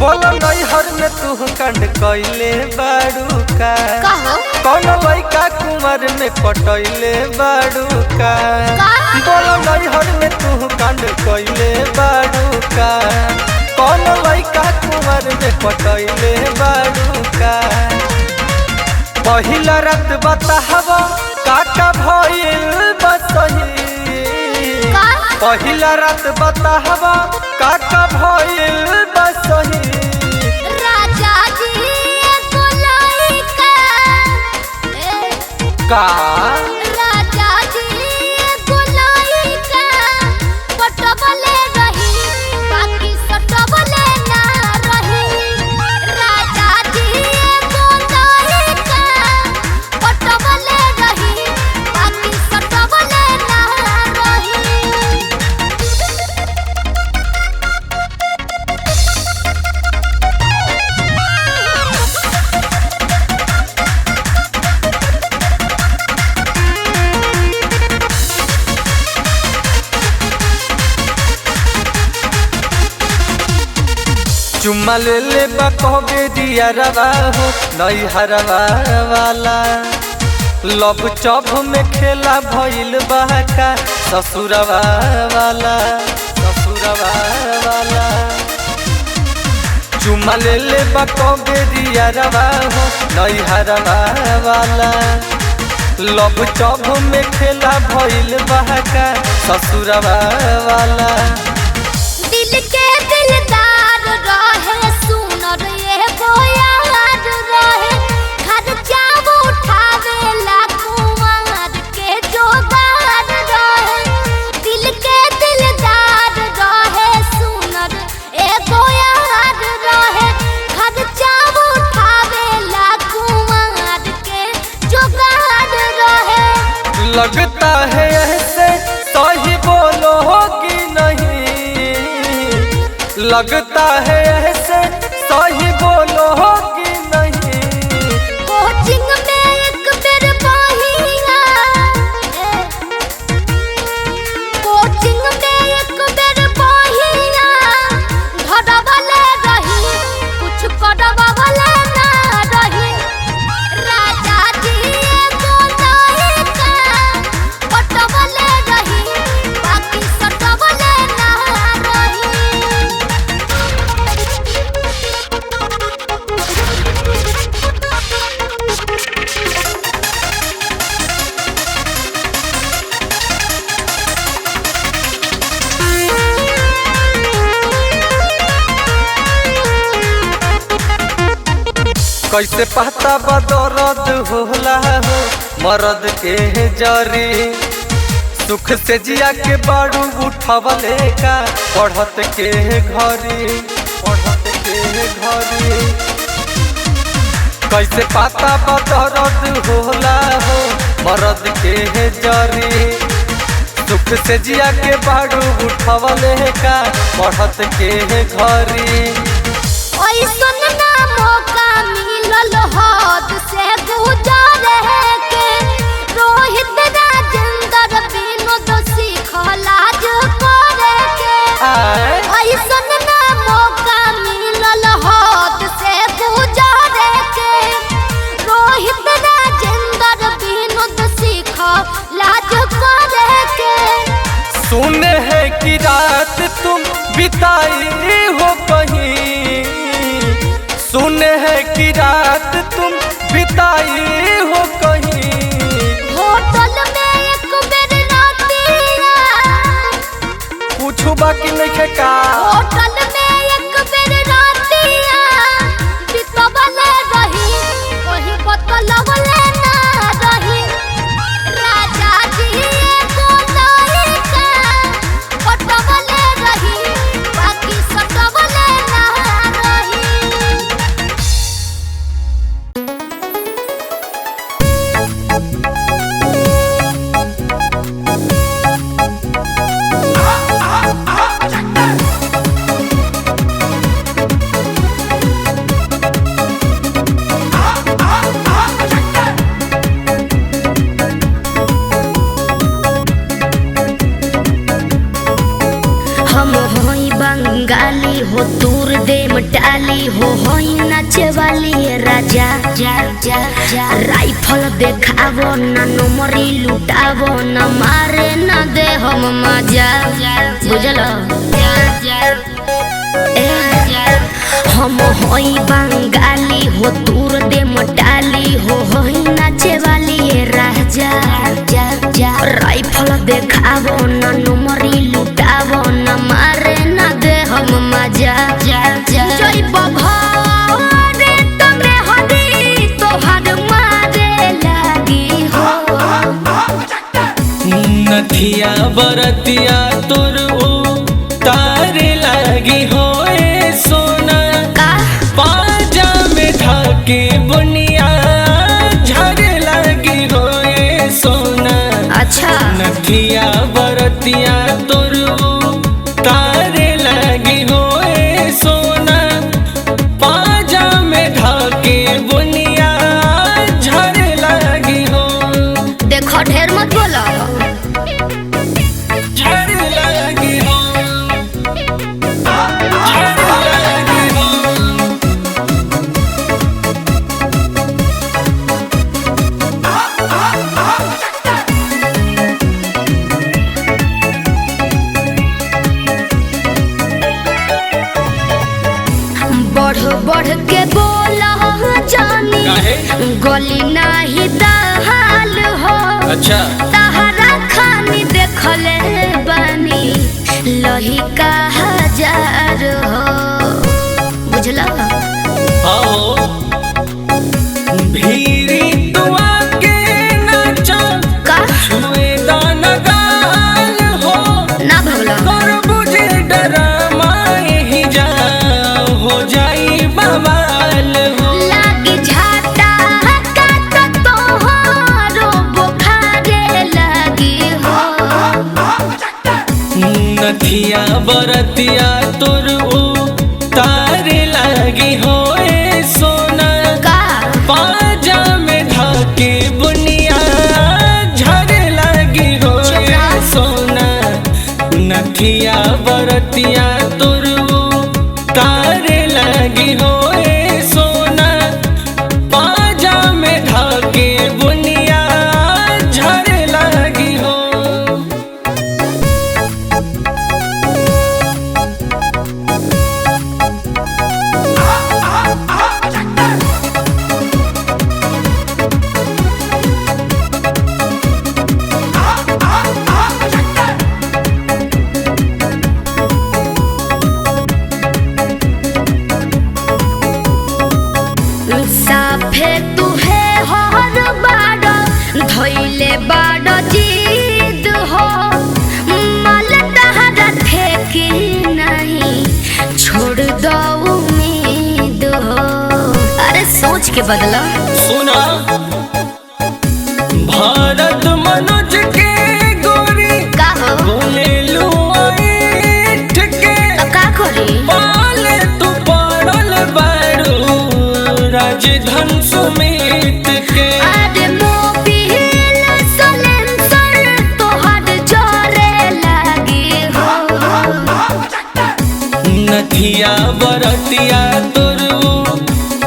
बोलो नैहर में तू कंड कैले बाड़ू का कौन लइका कुमार में पटैले बाड़ू का बोलो नैहर में तू कंड कैले बाड़ू का कौन लइका कुमार में पटैले बाड़ू का पहिला रात बताहबा काका भइल बसही पहिला रात बताहबा काका भइल बसही राजा जी लइका का राजा जी लइका पटबले रही बाकी सटबले ना रही राजा जी लइका पटबले रही बाकी सटबले ना रही। चुम्मा ले ले कहबे दिया रवा हो नैहरवा वाला लब चब में खेला भइल बहका ससुरवा वाला चुम्मा ले ले कहबे दिया रवा हो नैहरवा वाला लब चब में खेला भइल बहका ससुरवा वाला दिल के दिलदार रहे सुनर ये बोयार रहे खर्चा उठावे ला कुमार के जोगार रहे दिल के दिलदार रहे सुनर ये बोयार रहे खर्चा उठावे ला कुमार के जोगार रहे। लगता है ऐसे सही बोलो कि नहीं लगता है ऐसे सही बोलो कि नहीं कोचिंग में एक बेर बहिया कोचिंग में एक बेर बहिया धरबले रही कुछ करबले ना रही राजा जी लइका पटबले रही बाकी सटबले ना रही। कैसे पता बदौरद होला हो मरद के जरी सुख से जिया के बाड़ू उठवले का पढ़त के घरी कैसे पता बदौरद होला हो मरद के जरी सुख से जिया के बाड़ू उठवले का पढ़त के घरी ऐसन ना मौका मिलल हद से गुजरे के रोहित राजेंद्र विनोद सिखलाज करे के ऐसन ना मौका मिलल हद से गुजरे के रोहित राजेंद्र विनोद सिखलाज करे के। सुने है कि रात तुम बिताई हो कहीं सुने है कि रात तुम बिताई हो कहीं होटल में एक बेर रातिया कुछ बाकी नहीं का होटल में एक बेर रातिया बितबले रही वही बतलवले ना रही राजा जी लइका पटबले रही बाकी सटबले ना रही। हम होई बंगाली हो दूर दे मटाली हो होई नाचे वाली राजा जा जा जा राइफल देखावो ना नमरी लुटावो ना मारे ना दे हम मजा बुझलो हम होई बंगाली हो दूर दे मटाली हो होई नाचे वाली राजा जा जा राइफल देखावो ना नमरी लुटावो ना मारे ना दे हम मजा जा जा जय बभरे तमे हदी तोहर मारे लागी हो नथिया बरतिया तोर तारे लागी हो सोना पाजा में ढाके बुनिया झरे लागी हो सोना। अच्छा नथिया बरतिया तोर तारे लागी हो सोना पाजा में ढाके बुनिया झरे लागी हो। देखो ढेर मत बोलो झरे लागी हो झरे लागी हो। बढ़ बढ़ के बोला जानी गली नाही दाल हो। अच्छा तहरा खानी देखले बानी लही का हजार हो बुझला आओ भीरी तुआ के नाचा का छुए दाना गाल हो ना भगला कर बुझे डरमा ही जा हो जाई बवाल हो। लागी झाटा का तोहरो बुखारे लागी हो। नथिया बरतिया तोर तारे लागी हो सोना का पाजा में ढाके बुनिया झरे लागी हो सोना। नथिया बरतिया तोर तारे लागी हो सोना पाजा में ढाके बुनिया झरे लागी हो। साफे तुहे हर बाड़ धोइले बाड़ जीद हो मल तहरा थे कि नहीं छोड़ दो उम्मीद हो। अरे सोच के बदला सुना भारत मनोज के गोरी का हो बोले लुआइठ के तो का करी पाले तू पड़ल बारू राजधन सुमित के। अरे मोबिल सलेंसर तोहर जोरे लागी हो। नथिया बरतिया तोर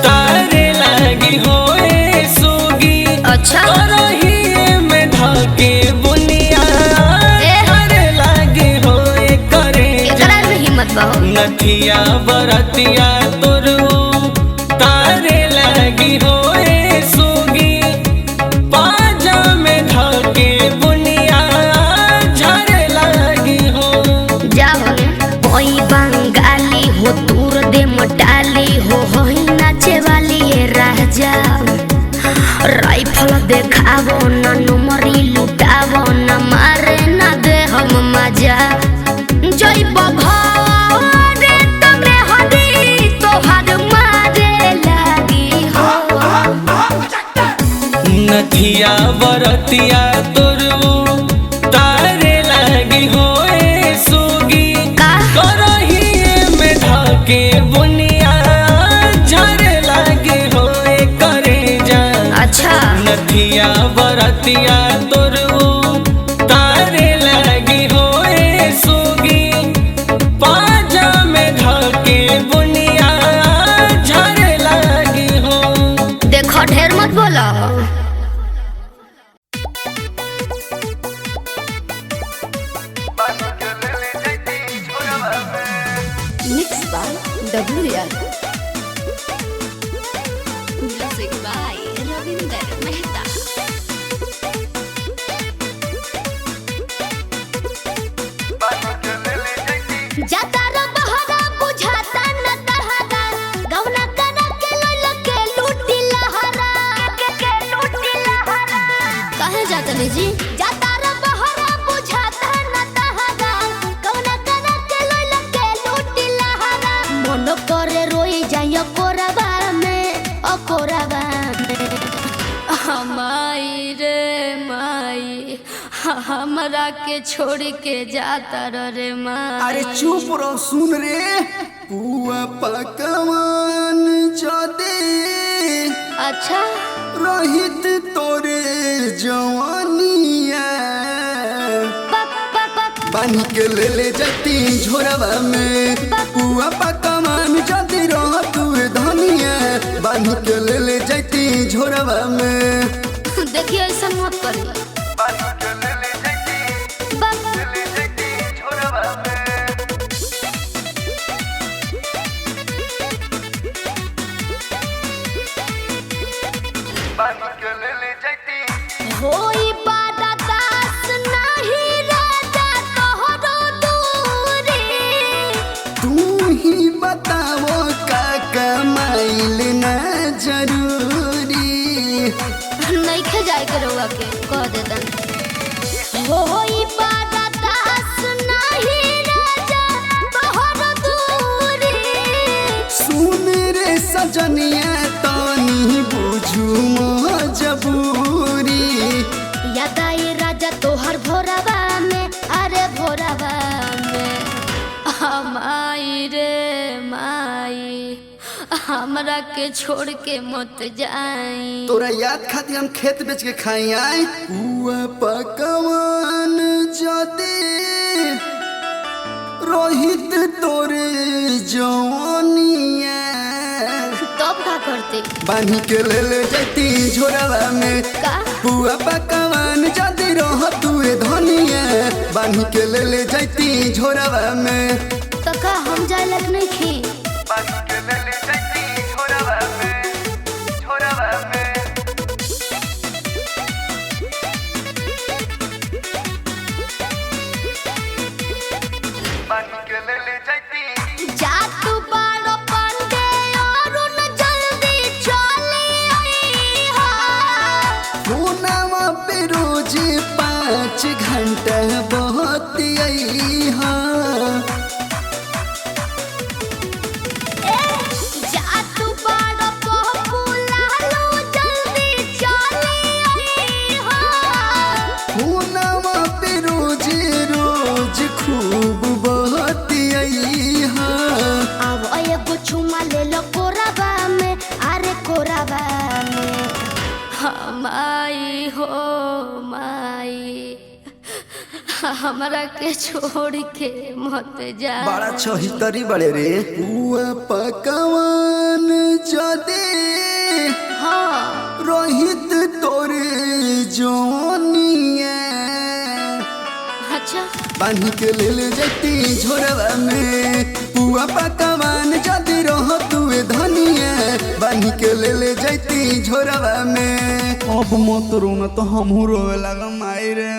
तारे लागी हो सोगी अच्छा करही में ढाके बुनिया झरे लागी हो करे एकरा में हिम्मत बहु नथिया बरतिया तोर तारे लागी हो सोगी पाजा में ढाके बुनिया झरे लागी हो। जाओ होई बंगाली हो दूर दे मटाली हो होई नाचे वाली राजा राइफल देखावो ना नमरी लुटावो ना मारे ना दे हम मजा जय बभरे तमे हदी तोहर मारे लागी हो। नथिया बरतिया तोर तारे लागी हो सोगी का करही में ढाके बुनिया झरे लागी हो करे जा। अच्छा नथिया बरतिया तोर तारे लागी हो सोगी Mixed by WR. Music by Ravinder Mehta. जाता रो बहरा बुझाता न तहरा गवना करा के लइला के लूटी लहरा के लूटी लहरा कहे जाता ने जी जाता रो बहरा बुझाता न तहरा गवना करा के लइला के लूटी लहरा मन करे रोई जाय कोरबा में ओ कोरबा में हमाई रे माई हमरा के छोड़ के जाता रे माई। अरे चुप रहो सुन रे पुआ पकवान जदे अच्छा रहित तोरे जवानिया बानी के ले जाती झोरवा में पुआ पकवान जदे रह तू धनिया बानी के ले जाती झोरवा में। देखिए ऐसा मत करिए होई बादा दास नहीं राजा तोहरो दूरी तू ही बताओ का कमाइल ना जरूरी नहीं खे जाए के रउआ के कह देतन होई बादा दास नहीं राजा तोहरो दूरी सुन रे सजनिया तानी बुझू मजबूरी याद आई राजा तोहर भोरवा में अरे भोरवा में हमाई रे माई हमरा के छोड़ के मत जाई तोरा याद खातिर हम खेत बेच के खाई आई पुआ पकवान जदे रोहित तोरे जवानिया तब का करते बानी के ले जाती झोरवा में का पुआ पकवान जदे रह तू धनिया बानी के ले जाती झोरवा में। तो का हम जाए लग नहीं खी जा तू बाड़ो पंडे और न जल्दी चली आई हा फोनवा पे रोज 5 घंटा बहुत आई हाँ जा तू बाड़ो पपुला लो जल्दी चली आई हा फोनवा पे रोज खूब बहुत आई हाँ अब एगो चुमा ले लो कोरबा में अरे कोरबा में हमाई हो माई हमरा के छोड़ के मत जा बड़ा छहितरी बड़े रे पुआ पकवान जदे हाँ रोहित तोरे जवानिया अच्छा बानी के ले जाती झोरवा में पुआ पकवान जदे रह तू धनिया बानी के ले जाती झोरवा में। अब मत रोना तो हमहू रोवे लगा माई रे।